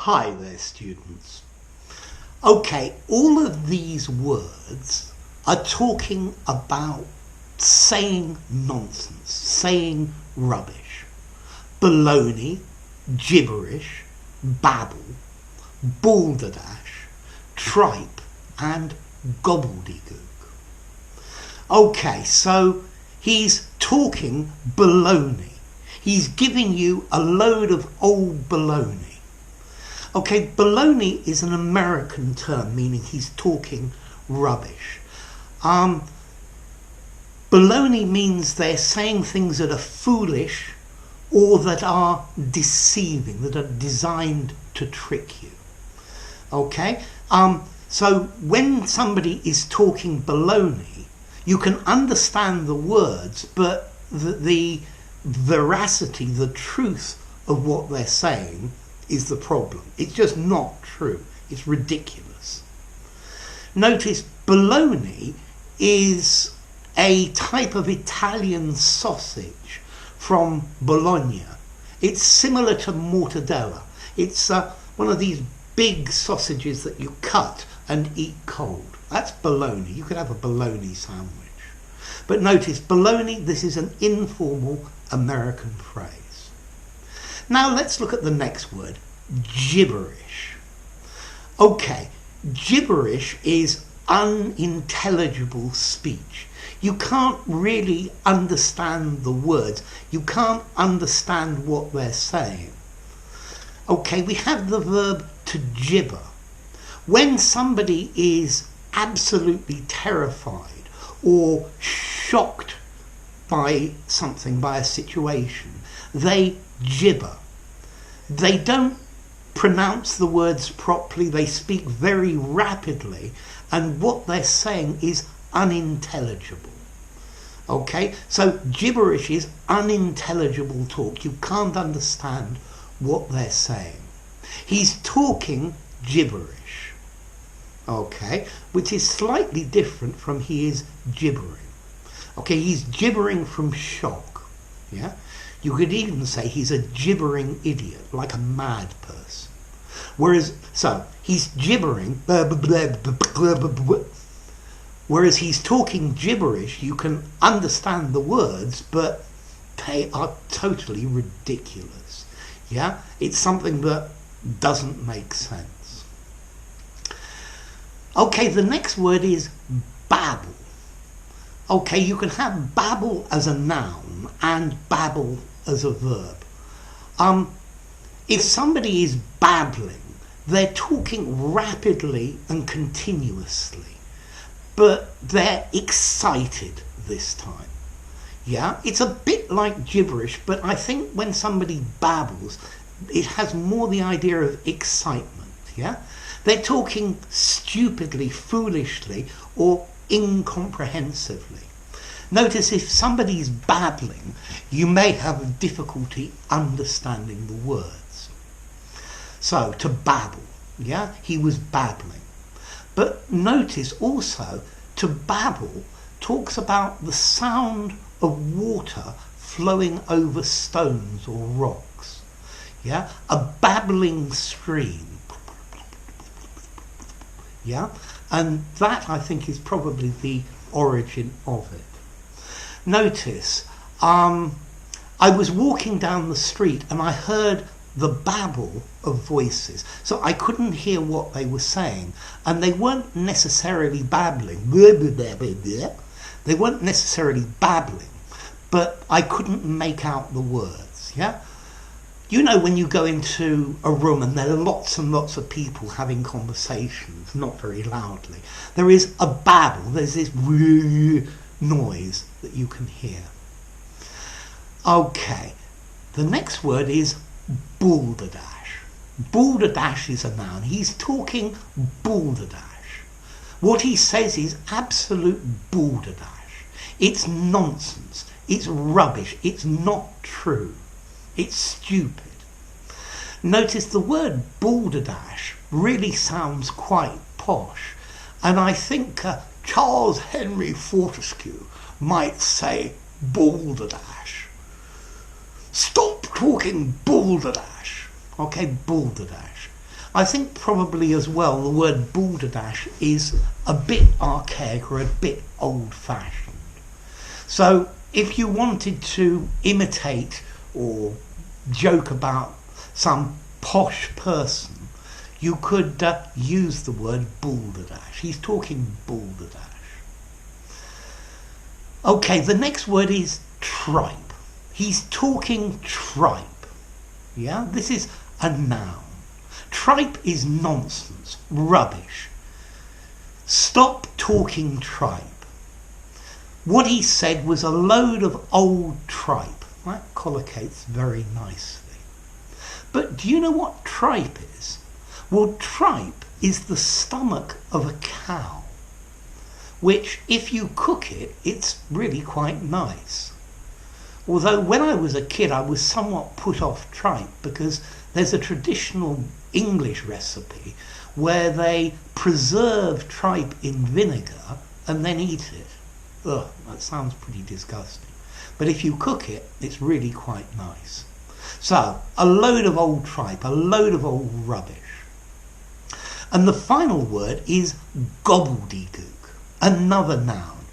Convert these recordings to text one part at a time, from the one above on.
Hi there, students. Okay, all of these words are talking about saying nonsense, saying rubbish. Baloney, gibberish, babble, balderdash, tripe and gobbledygook. Okay, so he's talking baloney. He's giving you a load of old baloney. Okay, baloney is an American term meaning he's talking rubbish. Baloney means they're saying things that are foolish or that are deceiving, that are designed to trick you. Okay, so when somebody is talking baloney, you can understand the words, but the veracity, the truth of what they're saying is the problem. It's just not true. It's ridiculous. Notice baloney is a type of Italian sausage from Bologna. It's similar to mortadella. It's one of these big sausages that you cut and eat cold. That's baloney. You could have a baloney sandwich. But notice baloney, this is an informal American phrase. Now let's look at the next word, gibberish. Okay, gibberish is unintelligible speech. You can't really understand the words. You can't understand what they're saying. Okay, we have the verb to gibber. When somebody is absolutely terrified or shocked by something, by a situation, they gibber. They don't pronounce the words properly, they speak very rapidly, and what they're saying is unintelligible. Okay, so gibberish is unintelligible talk. You can't understand what they're saying. He's talking gibberish, okay, which is slightly different from he is gibbering. Okay, he's gibbering from shock, yeah? You could even say he's a gibbering idiot, like a mad person. Whereas, so, he's gibbering, whereas he's talking gibberish, you can understand the words, but they are totally ridiculous. Yeah? It's something that doesn't make sense. Okay, the next word is babble. Okay, you can have babble as a noun and babble as a verb. If somebody is babbling, they're talking rapidly and continuously, but they're excited this time. Yeah, it's a bit like gibberish, but I think when somebody babbles, it has more the idea of excitement. Yeah, they're talking stupidly, foolishly, or incomprehensively. Notice if somebody's babbling, you may have difficulty understanding the words. So, to babble, yeah, he was babbling. But notice also, to babble talks about the sound of water flowing over stones or rocks. Yeah, a babbling stream. Yeah, and that I think is probably the origin of it. Notice, I was walking down the street and I heard the babble of voices. So I couldn't hear what they were saying, and they weren't necessarily babbling. They weren't necessarily babbling, but I couldn't make out the words. Yeah, you know when you go into a room and there are lots and lots of people having conversations, not very loudly. There is a babble. There's this noise that you can hear. Okay, the next word is balderdash. Balderdash is a noun. He's talking balderdash. What he says is absolute balderdash. It's nonsense. It's rubbish. It's not true. It's stupid. Notice the word balderdash really sounds quite posh, and I think Charles Henry Fortescue might say balderdash. Stop talking balderdash. Okay, balderdash. I think probably as well the word balderdash is a bit archaic or a bit old-fashioned. So if you wanted to imitate or joke about some posh person, you could use the word balderdash. He's talking balderdash. Okay, the next word is tripe. He's talking tripe. Yeah, this is a noun. Tripe is nonsense, rubbish. Stop talking tripe. What he said was a load of old tripe. That collocates very nicely. But do you know what tripe is? Well, tripe is the stomach of a cow, which if you cook it, it's really quite nice. Although when I was a kid, I was somewhat put off tripe because there's a traditional English recipe where they preserve tripe in vinegar and then eat it. Ugh, that sounds pretty disgusting. But if you cook it, it's really quite nice. So, a load of old tripe, a load of old rubbish. And the final word is gobbledygook, another noun.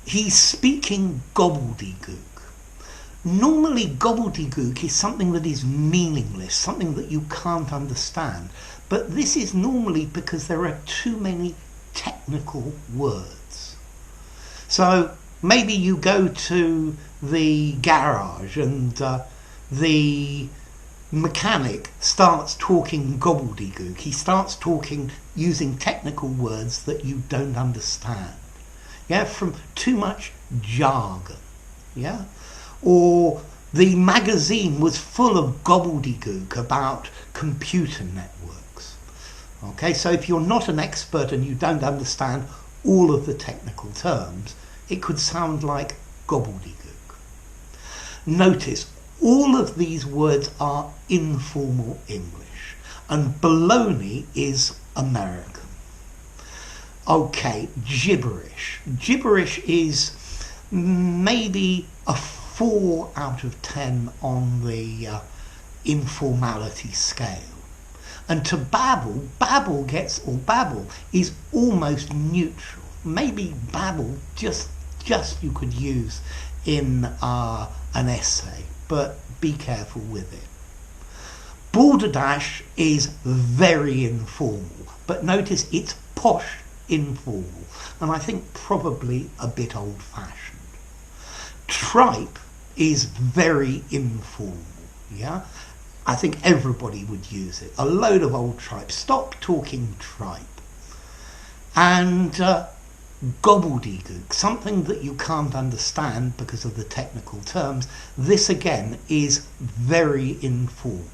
He's speaking gobbledygook. Normally gobbledygook is something that is meaningless, something that you can't understand. But this is normally because there are too many technical words. So maybe you go to the garage and the mechanic starts talking gobbledygook. He starts talking using technical words that you don't understand. Yeah, from too much jargon. Yeah, or the magazine was full of gobbledygook about computer networks. Okay, so if you're not an expert and you don't understand all of the technical terms, it could sound like gobbledygook. Notice all of these words are informal English, and baloney is American. Okay, gibberish. Gibberish is maybe a 4 out of 10 on the informality scale. And to babble, babble is almost neutral. Maybe babble just you could use in an essay, but be careful with it. Balderdash is very informal, but notice it's posh informal, and I think probably a bit old-fashioned. Tripe is very informal, yeah? I think everybody would use it. A load of old tripe. Stop talking tripe. And gobbledygook, something that you can't understand because of the technical terms. This again is very informal.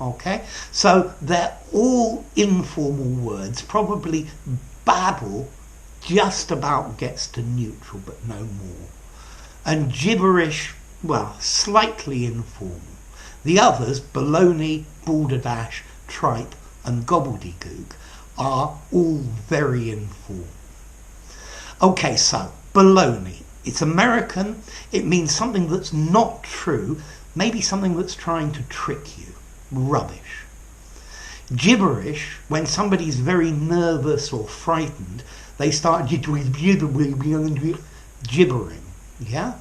Okay, so they're all informal words. Probably babble just about gets to neutral, but no more. And gibberish, well, slightly informal. The others, baloney, balderdash, tripe and gobbledygook, are all very informal. Okay, so baloney. It's American. It means something that's not true, maybe something that's trying to trick you. Rubbish. Gibberish, when somebody's very nervous or frightened, they start gibbering. Yeah?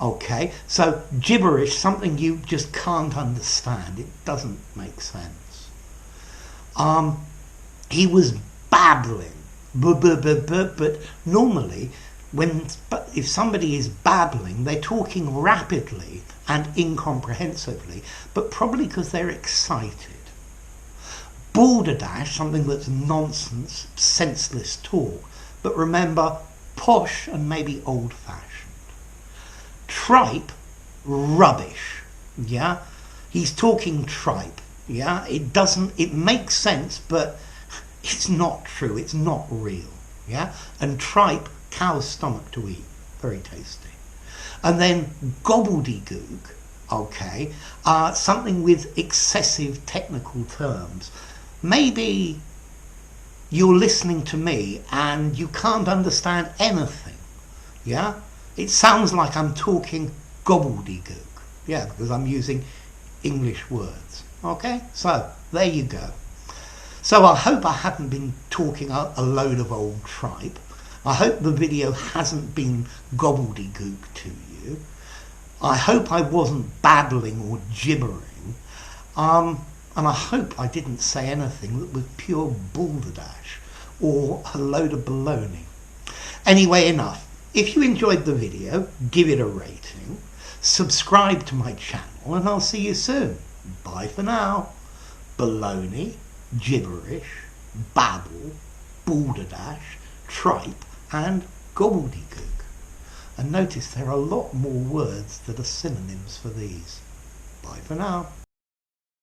Okay, so gibberish, something you just can't understand. It doesn't make sense. He was babbling. But normally, if somebody is babbling, they're talking rapidly and incomprehensively, but probably because they're excited. Balderdash, something that's nonsense, senseless talk, but remember, posh and maybe old-fashioned. Tripe, rubbish, yeah? He's talking tripe, yeah? It makes sense, but it's not true, it's not real, yeah? And tripe, cow's stomach to eat, very tasty. And then gobbledygook, okay, something with excessive technical terms. Maybe you're listening to me and you can't understand anything, yeah? It sounds like I'm talking gobbledygook, yeah, because I'm using English words. Okay, so there you go. So I hope I haven't been talking a load of old tripe. I hope the video hasn't been gobbledygook to you. I hope I wasn't babbling or gibbering. And I hope I didn't say anything that was pure balderdash or a load of baloney. Anyway, enough. If you enjoyed the video, give it a rating, subscribe to my channel, and I'll see you soon. Bye for now. Baloney, Gibberish, Babble, Balderdash, Tripe and Gobbledygook. And notice there are a lot more words that are synonyms for these. Bye for now.